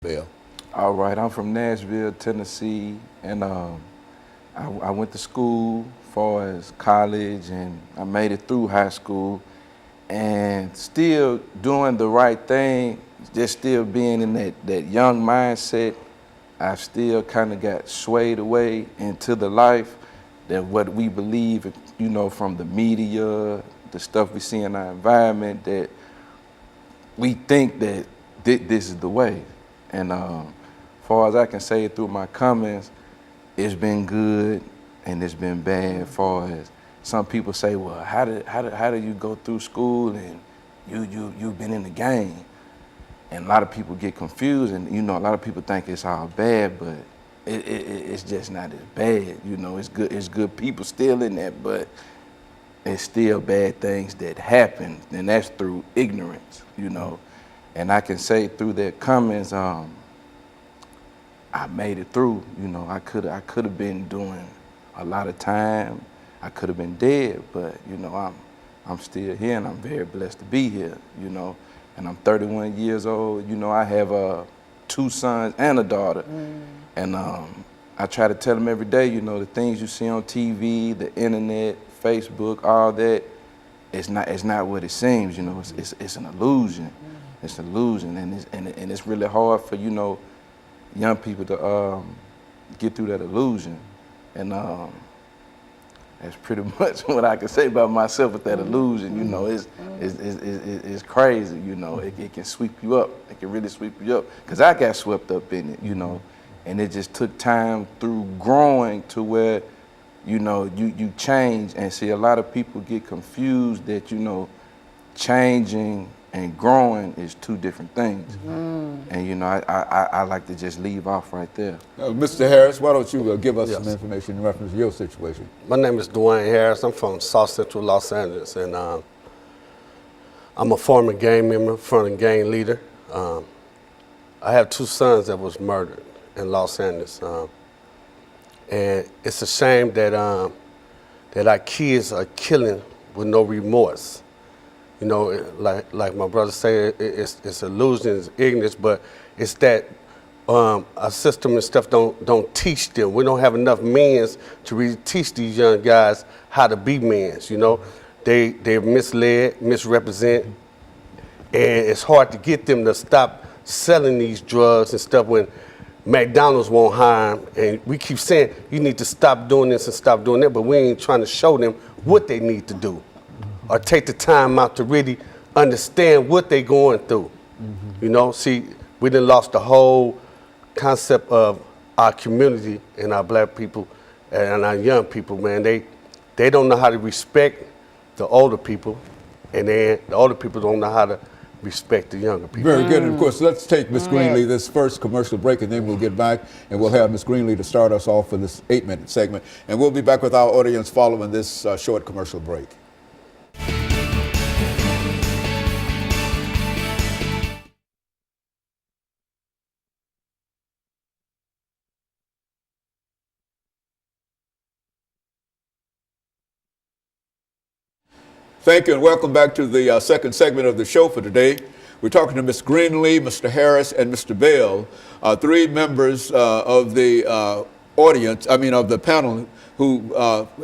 Bill? All right, I'm from Nashville, Tennessee, and I went to school as far as college, and I made it through high school, and still doing the right thing, just still being in that young mindset. I still kind of got swayed away into the life that what we believe, you know, from the media, the stuff we see in our environment, that we think that this is the way. And as far as I can say through my comments, it's been good and it's been bad. As far as some people say, well, how do you go through school and you've been in the game? And a lot of people get confused, and you know, a lot of people think it's all bad, but it's just not as bad. You know, it's good people still in that, but it's still bad things that happen, and that's through ignorance. You know, and I can say through their comments, I made it through. You know, I could have been doing a lot of time. I could have been dead, but you know, I'm still here, and I'm very blessed to be here. You know. And I'm 31 years old. You know, I have 2 sons and a daughter. And I try to tell them every day, you know, the things you see on TV, the internet, Facebook, all that, it's not what it seems. You know, it's an illusion. It's an illusion, and it's really hard for, you know, young people to get through that illusion. And that's pretty much what I can say about myself with that illusion. You know, it's crazy. You know, it can sweep you up. It can really sweep you up. Cause I got swept up in it. You know, and it just took time through growing to where, you know, you change. And see, a lot of people get confused that, you know, changing and growing is 2 different things. And you know, I like to just leave off right there. Mr. Harris, why don't you give us some information in reference to your situation? My name is Dwayne Harris. I'm from South Central Los Angeles, and I'm a former gang member, former gang leader. I have 2 sons that was murdered in Los Angeles, and it's a shame that that our kids are killing with no remorse. You know, like my brother said, it's illusion, it's ignorance, but it's that our system and stuff don't teach them. We don't have enough means to really teach these young guys how to be men. You know, they're misled, misrepresent, and it's hard to get them to stop selling these drugs and stuff when McDonald's won't hire them. And we keep saying you need to stop doing this and stop doing that, but we ain't trying to show them what they need to do, or take the time out to really understand what they're going through. You know, see, we done lost the whole concept of our community and our black people and our young people, man. They don't know how to respect the older people, and then the older people don't know how to respect the younger people. Very good. And of course, let's take Ms. Greenlee this first commercial break, and then we'll get back and we'll have Ms. Greenlee to start us off for this 8-minute segment. And we'll be back with our audience following this short commercial break. Thank you, and welcome back to the second segment of the show for today. We're talking to Ms. Greenlee, Mr. Harris, and Mr. Bell, 3 members of the audience, of the panel, who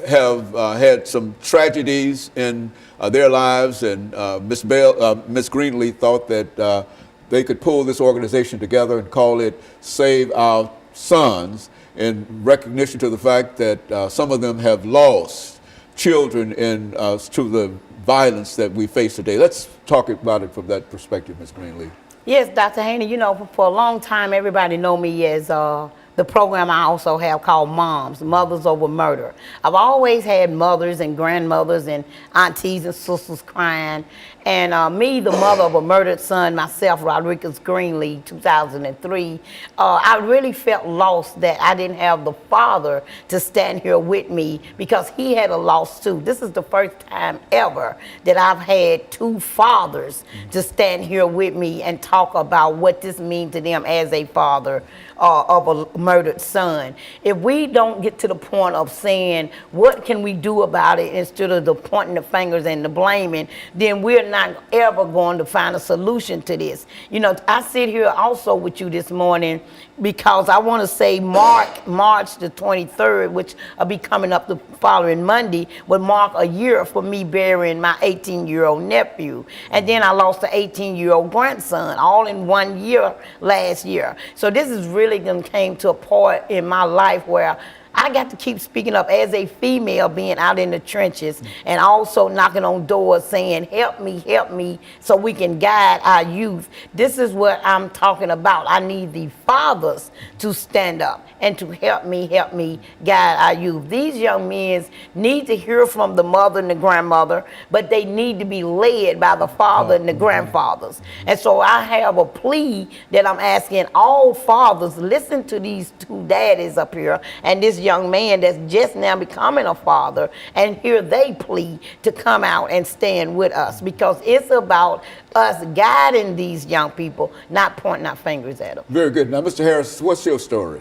have had some tragedies in their lives. And Ms. Greenlee thought that they could pull this organization together and call it Save Our Sons, in recognition to the fact that some of them have lost children to the violence that we face today. Let's talk about it from that perspective, Ms. Greenlee. Yes, Dr. Haney, you know, for a long time, everybody know me as the program I also have called Moms, Mothers Over Murder. I've always had mothers and grandmothers and aunties and sisters crying. And me, the mother of a murdered son, myself, Rodriguez Greenlee, 2003, I really felt lost that I didn't have the father to stand here with me, because he had a loss too. This is the first time ever that I've had 2 fathers to stand here with me and talk about what this means to them as a father of a murdered son. If we don't get to the point of saying, what can we do about it instead of the pointing the fingers and the blaming, then we're not ever going to find a solution to this. You know, I sit here also with you this morning because I want to say March the 23rd, which will be coming up the following Monday, would mark a year for me burying my 18-year-old nephew. And then I lost an 18-year-old grandson all in 1 year last year. So this is really came to a point in my life where I got to keep speaking up as a female, being out in the trenches and also knocking on doors saying, help me, so we can guide our youth. This is what I'm talking about. I need the fathers to stand up and to help me guide our youth. These young men need to hear from the mother and the grandmother, but they need to be led by the father and the grandfathers. And so I have a plea that I'm asking all fathers, listen to these two daddies up here and this young man that's just now becoming a father, and here they plead to come out and stand with us, because it's about us guiding these young people, not pointing our fingers at them. Very good. Now, Mr. Harris, what's your story?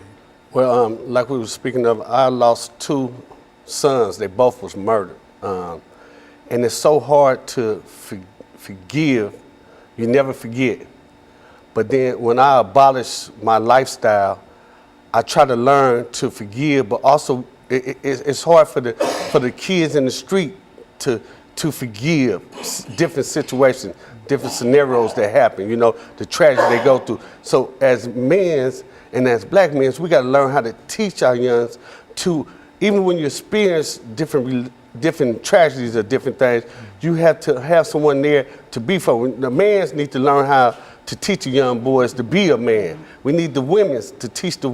Well, like we were speaking of, I lost 2 sons. They both was murdered. And it's so hard to forgive. You never forget. But then when I abolished my lifestyle, I try to learn to forgive, but also it's hard for the kids in the street to forgive different situations, different scenarios that happen, you know, the tragedy they go through. So as men and as black men, we got to learn how to teach our youngs to, even when you experience different tragedies or different things, you have to have someone there to be for. The mans need to learn how to teach the young boys to be a man. We need the women to teach the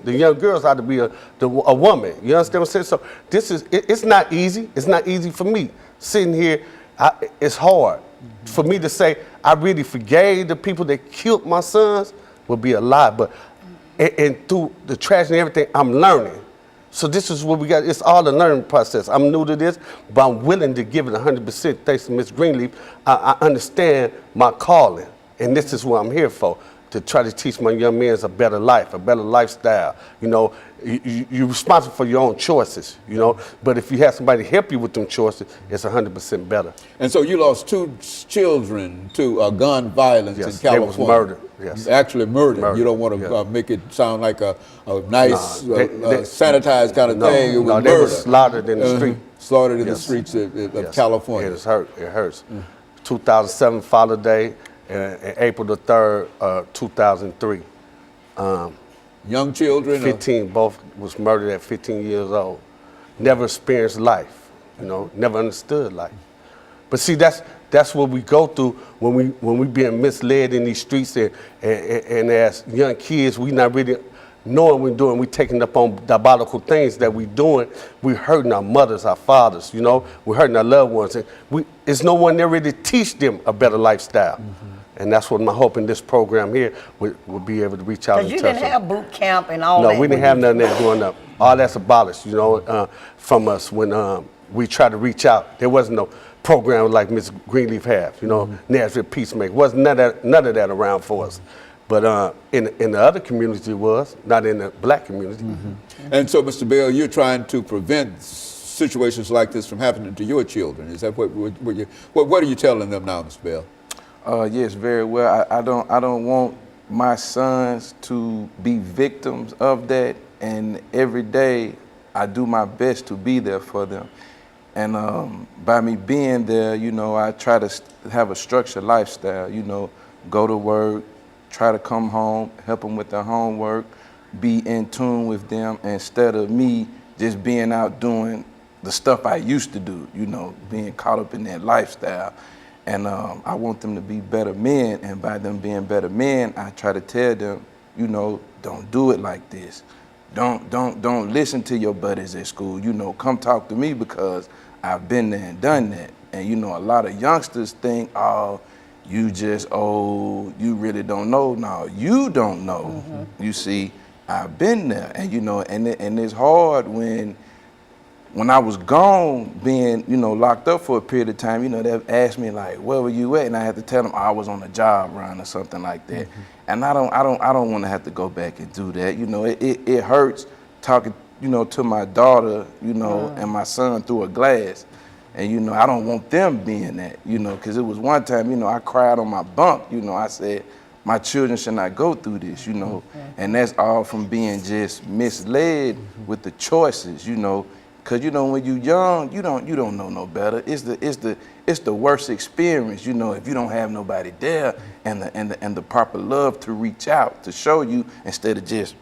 young girls how to be a woman. You understand what I'm saying? So it's not easy. It's not easy for me. Sitting here, it's hard. For me to say I really forgave the people that killed my sons would be a lie. But and through the tragedy and everything, I'm learning. So this is what we got. It's all a learning process. I'm new to this, but I'm willing to give it 100%. Thanks to Ms. Greenlee, I understand my calling. And this is what I'm here for, to try to teach my young men a better life, a better lifestyle. You know, you're responsible for your own choices, you know, but if you have somebody to help you with them choices, it's 100% better. And so you lost 2 children to gun violence in California. They was murdered, yes. Actually murdered. You don't want to make it sound like a nice, sanitized kind of thing. It was no, they were slaughtered in the street. Slaughtered in the streets of California. It hurts. 2007 Father Day. And April the 3rd, 2003. Young children? 15, both was murdered at 15 years old. Never experienced life, you know, never understood life. But see, that's what we go through when we being misled in these streets, and as young kids, we not really knowing what we're doing. We taking up on diabolical things that we doing. We hurting our mothers, our fathers, you know, we're hurting our loved ones. And it's no one there really to teach them a better lifestyle. Mm-hmm. And that's what my hope in this program here will be able to reach out and touch them. Because you didn't have boot camp and all that. No, we didn't have none of that growing up. All that's abolished, you know, from us when we tried to reach out. There wasn't no program like Ms. Greenleaf has, you know, Nazareth Peacemaker. Wasn't none of that around for us. But in the other community was, not in the black community. Mm-hmm. And so, Mr. Bell, you're trying to prevent situations like this from happening to your children. Is that what are you telling them now, Mr. Bell? Yes, very well. I don't want my sons to be victims of that, and every day I do my best to be there for them. And by me being there, you know, I try to have a structured lifestyle, you know, go to work, try to come home, help them with their homework, be in tune with them, instead of me just being out doing the stuff I used to do, you know, being caught up in that lifestyle. And I want them to be better men, and by them being better men, I try to tell them, you know, don't do it like this. Don't listen to your buddies at school. You know, come talk to me because I've been there and done that. And you know, a lot of youngsters think, oh, you you really don't know. No, you don't know. Mm-hmm. You see, I've been there, and you know, and it's hard when when I was gone, being, you know, locked up for a period of time, you know, they asked me like, where were you at? And I had to tell them I was on a job run or something like that. And I don't want to have to go back and do that. You know, it hurts talking, you know, to my daughter, you know, and my son through a glass. And, you know, I don't want them being that, you know, because it was one time, you know, I cried on my bunk, you know, I said, my children should not go through this, you know. And that's all from being just misled with the choices, you know. Cause you know when you're young, you don't know no better. It's the worst experience, you know, if you don't have nobody there and the proper love to reach out to show you instead of just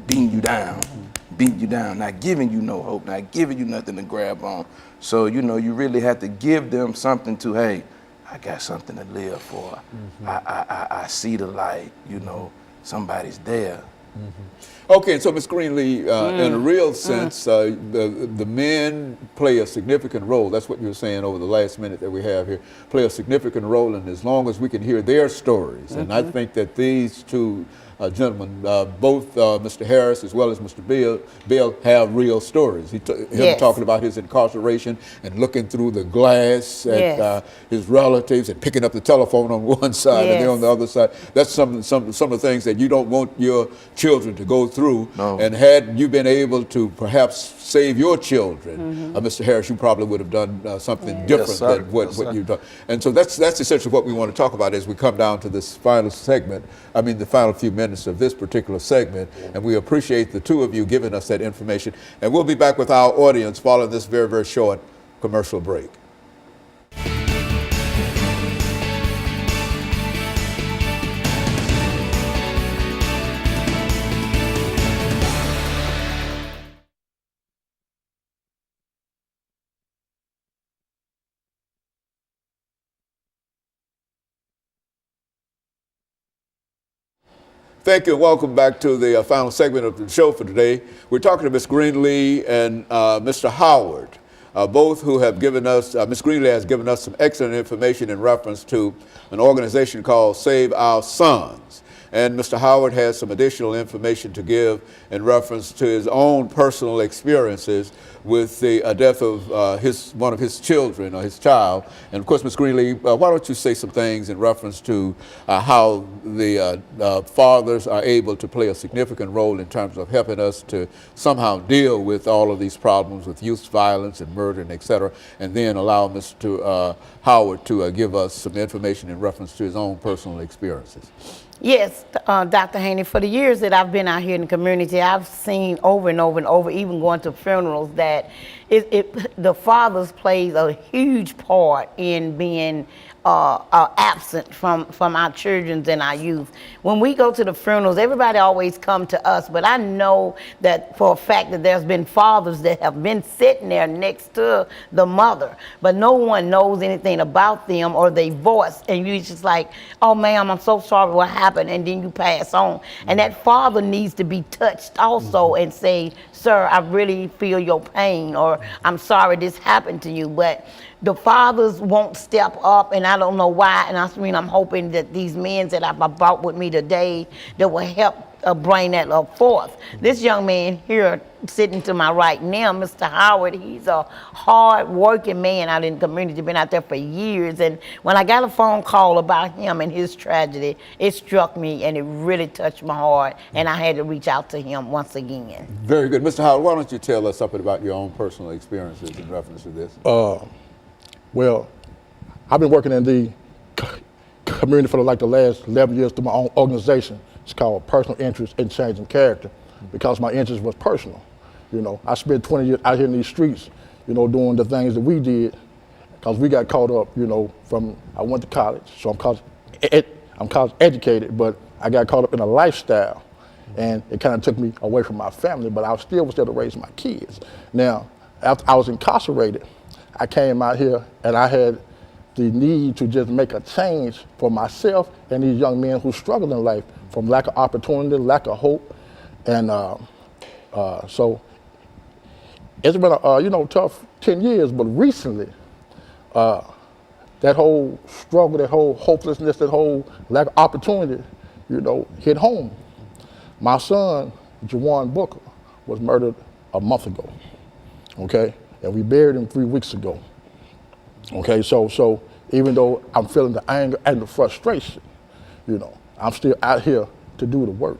beating you down, not giving you no hope, not giving you nothing to grab on. So you know you really have to give them something to, hey, I got something to live for. I see the light, you know, somebody's there. Okay, and so Ms. Greenlee, in a real sense, the men play a significant role. That's what you were saying over the last minute that we have here. Play a significant role, and as long as we can hear their stories, and I think that these two gentlemen, both Mr. Harris as well as Mr. Bill have real stories. Him talking about his incarceration and looking through the glass at his relatives and picking up the telephone on one side and then on the other side. That's some of the things that you don't want your children to go through. No. And had you been able to perhaps save your children, Mr. Harris, you probably would have done something different than what you've done. And so that's essentially what we want to talk about as we come down to this final segment. I mean, the final few minutes of this particular segment, and we appreciate the two of you giving us that information. And we'll be back with our audience following this very, very short commercial break. Thank you, and welcome back to the final segment of the show for today. We're talking to Ms. Greenlee and Mr. Howard, both who have given us, Ms. Greenlee has given us some excellent information in reference to an organization called Save Our Sons. And Mr. Howard has some additional information to give in reference to his own personal experiences with the death of one of his children, or his child. And of course, Ms. Greenlee, why don't you say some things in reference to how the fathers are able to play a significant role in terms of helping us to somehow deal with all of these problems with youth violence and murder and et cetera, and then allow Mr. Howard to give us some information in reference to his own personal experiences. Yes, Dr. Haney, for the years that I've been out here in the community, I've seen over and over and over, even going to funerals, that the fathers plays a huge part in being absent from our children and our youth. When we go to the funerals, everybody always come to us, but I know that for a fact that there's been fathers that have been sitting there next to the mother, but no one knows anything about them or their voice, and you just like, oh ma'am, I'm so sorry what happened, and then you pass on. And that father needs to be touched also and say, sir, I really feel your pain, or I'm sorry this happened to you. But the fathers won't step up, and I don't know why. And I'm hoping that these men that I've brought with me today that will help bring that forth. This young man here sitting to my right now, Mr. Howard, he's a hard-working man out in the community, been out there for years. And when I got a phone call about him and his tragedy, it struck me and it really touched my heart, and I had to reach out to him once again. Very good. Mr. Howard, why don't you tell us something about your own personal experiences in reference to this? Well, I've been working in the community for like the last 11 years through my own organization. It's called Personal Interest in Changing Character, because my interest was personal. You know, I spent 20 years out here in these streets, you know, doing the things that we did, because we got caught up, you know, I went to college, so I'm college educated, but I got caught up in a lifestyle, and it kind of took me away from my family, but I still was there to raise my kids. Now, after I was incarcerated, I came out here and I had the need to just make a change for myself and these young men who struggle in life from lack of opportunity, lack of hope. And so it's been a tough 10 years, but recently, that whole struggle, that whole hopelessness, that whole lack of opportunity, you know, hit home. My son, Jawan Booker, was murdered a month ago. okay? And we buried him 3 weeks ago, okay? So even though I'm feeling the anger and the frustration, you know, I'm still out here to do the work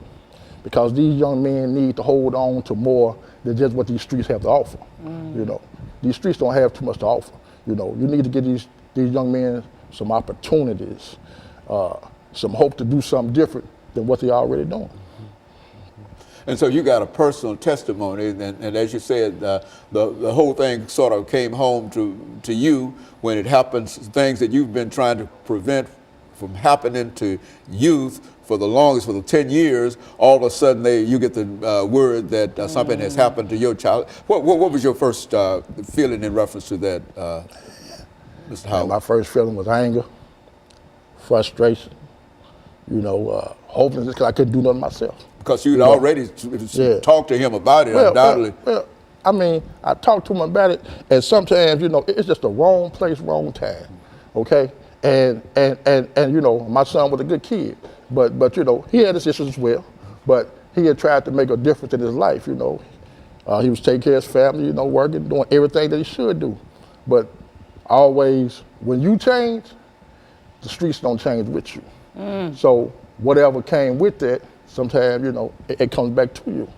because these young men need to hold on to more than just what these streets have to offer, you know. These streets don't have too much to offer, you know. You need to give these young men some opportunities, some hope to do something different than what they're already doing. And so you got a personal testimony, and as you said, the whole thing sort of came home to you when it happens, things that you've been trying to prevent from happening to youth for the longest, for the 10 years, all of a sudden you get the word that something has happened to your child. What was your first feeling in reference to that, Mr. Howard? My first feeling was anger, frustration, you know, hopelessness because I couldn't do nothing myself. Because you'd already talked to him about it, undoubtedly. Well, I mean, I talked to him about it, and sometimes, you know, it's just the wrong place, wrong time, okay? And you know, my son was a good kid, but you know, he had his issues as well, but he had tried to make a difference in his life, you know. He was taking care of his family, you know, working, doing everything that he should do. But always, when you change, the streets don't change with you. So whatever came with that, sometimes, you know, it comes back to you.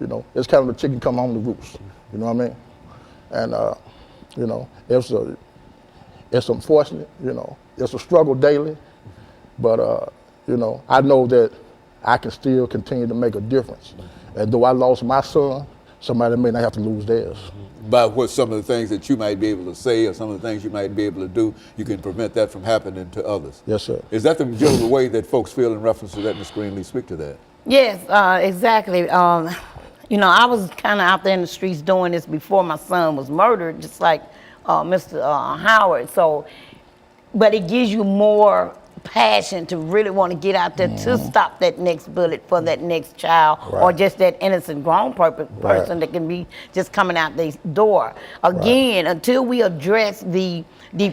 You know, it's kind of the chicken come home to roost. You know what I mean? And you know, it's unfortunate. You know, it's a struggle daily, but you know, I know that I can still continue to make a difference. And though I lost my son, somebody may not have to lose theirs. By what some of the things that you might be able to say or some of the things you might be able to do, you can prevent that from happening to others. Yes, sir. Is that the general way that folks feel in reference to that, Ms. Greenlee? Speak to that. Yes, exactly. You know, I was kind of out there in the streets doing this before my son was murdered, just like Mr. Howard. So, but it gives you more passion to really want to get out there to stop that next bullet for that next child, or just that innocent grown person that can be just coming out the door. Again, until we address the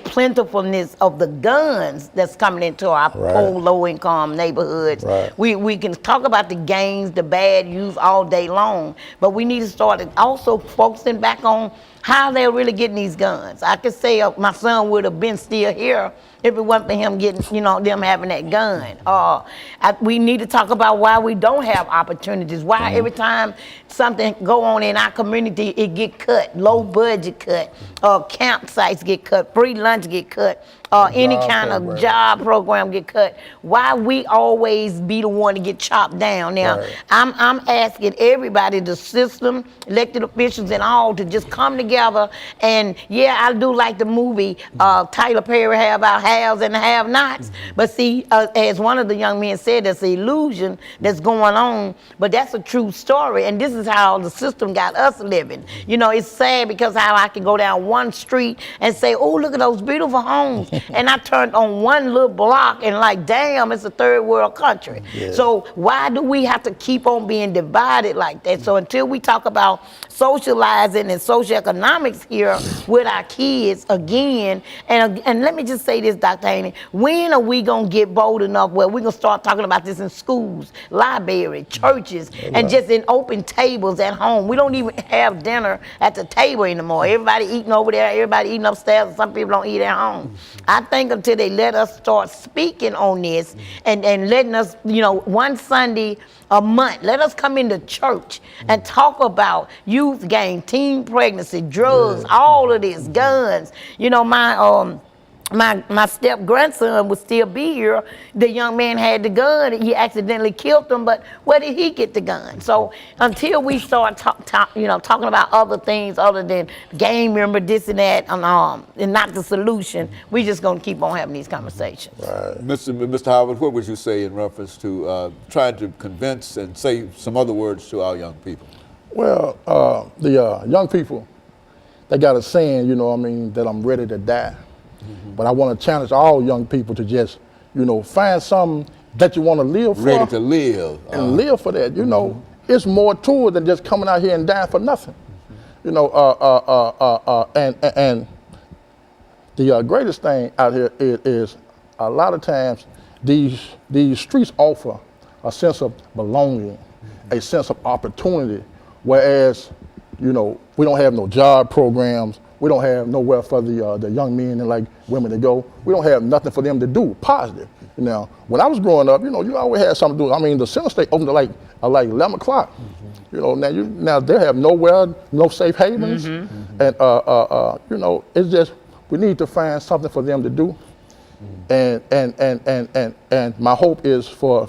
plentifulness of the guns that's coming into our poor, low-income neighborhoods. We can talk about the gangs, the bad youth all day long, but we need to start also focusing back on how they're really getting these guns. I could say my son would have been still here if it wasn't for him getting, you know, them having that gun. We need to talk about why we don't have opportunities. Why every time something go on in our community, it get cut, low budget cut, campsites get cut, free lunch get cut, any kind of job program get cut. Why we always be the one to get chopped down? Now, I'm asking everybody, the system, elected officials and all, to just come together. And yeah, I do like the movie Tyler Perry, Have Our Haves and the Have-Nots. But see, as one of the young men said, that's an illusion that's going on, but that's a true story. And this is how the system got us living. You know, it's sad because how I can go down one street and say, oh, look at those beautiful homes. And I turned on one little block and like, damn, it's a third world country. So why do we have to keep on being divided like that? So until we talk about socializing and socioeconomics here with our kids again, and let me just say this, Dr. Haney, when are we gonna get bold enough where we're gonna start talking about this in schools, libraries, churches, and just in open tables at home? We don't even have dinner at the table anymore. Everybody eating over there, everybody eating upstairs, and some people don't eat at home. I think until they let us start speaking on this and letting us, you know, one Sunday a month, let us come into church and talk about youth gang, teen pregnancy, drugs, all of this, guns. You know, my step grandson would still be here. The young man had the gun. He accidentally killed him, but where did he get the gun? So until we start talking about other things other than gang member, this and that, and not the solution, we just gonna keep on having these conversations. Mr. Howard, what would you say in reference to trying to convince and say some other words to our young people? Well, the young people, they got a saying, you know what I mean, that I'm ready to die. But I want to challenge all young people to just, you know, find something that you want to live for. Ready to live. And live for that. You know, it's more to it than just coming out here and dying for nothing. You know, and the greatest thing out here is a lot of times these streets offer a sense of belonging, a sense of opportunity, whereas, you know, We don't have no job programs. We don't have nowhere for the young men and like women to go. We don't have nothing for them to do positive. You know, when I was growing up, you know, you always had something to do. I mean, the center state opened at like 11 o'clock. You know, now they have nowhere, no safe havens, and you know, it's just we need to find something for them to do. And my hope is for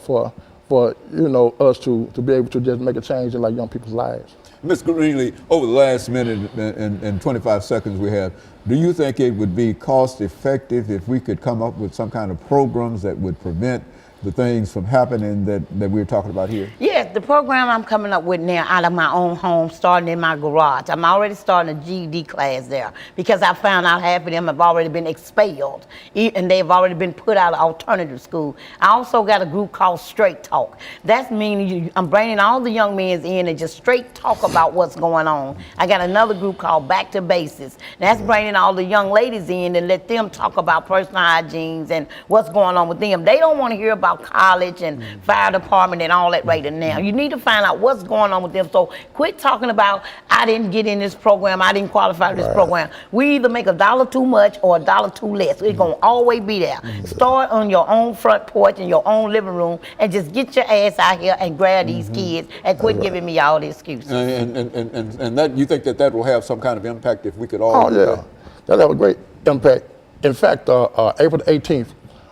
you know us to be able to just make a change in like young people's lives. Ms. Greenlee, over the last minute and 25 seconds we have, do you think it would be cost effective if we could come up with some kind of programs that would prevent the things from happening that we're talking about here? Yes, the program I'm coming up with now out of my own home, starting in my garage. I'm already starting a GED class there because I found out half of them have already been expelled and they've already been put out of alternative school. I also got a group called Straight Talk. That's meaning I'm bringing all the young men in and just straight talk about what's going on. I got another group called Back to Basics. That's bringing all the young ladies in and let them talk about personal hygiene and what's going on with them. They don't want to hear about college and fire department and all that right now. You need to find out what's going on with them. So quit talking about, I didn't get in this program, I didn't qualify for this program. We either make $1 too much or $1 too less. It's gonna always be there. Start on your own front porch in your own living room and just get your ass out here and grab these kids and quit giving me all the excuses. And that you think that will have some kind of impact if we could all do that? That'll have a great impact. In fact, April the 18th,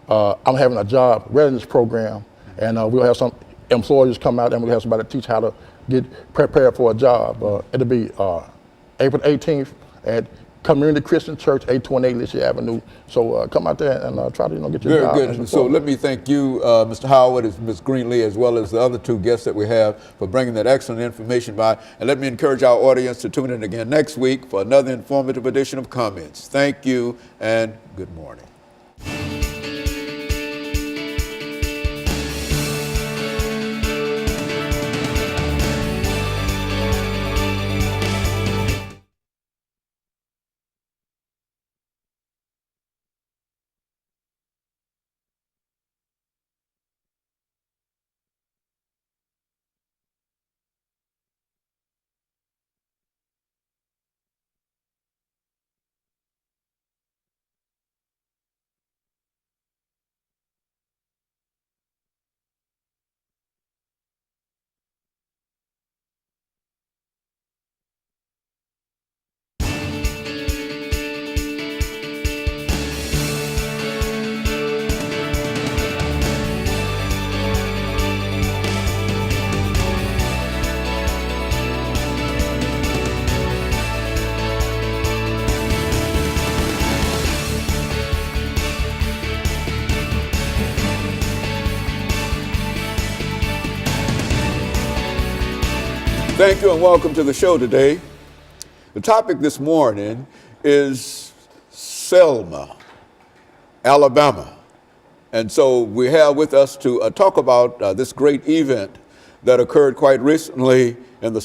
I'm having a job readiness program, and we'll have some employers come out and we'll have somebody teach how to get prepared for a job. It'll be April 18th at Community Christian Church, 828 Lissy Avenue. So come out there and try to get your job. Very good. So let me thank you, Mr. Howard, and Ms. Greenlee, as well as the other two guests that we have for bringing that excellent information by. And let me encourage our audience to tune in again next week for another informative edition of Comments. Thank you and good morning. Thank you and welcome to the show today. The topic this morning is Selma, Alabama. And so we have with us to talk about this great event that occurred quite recently in the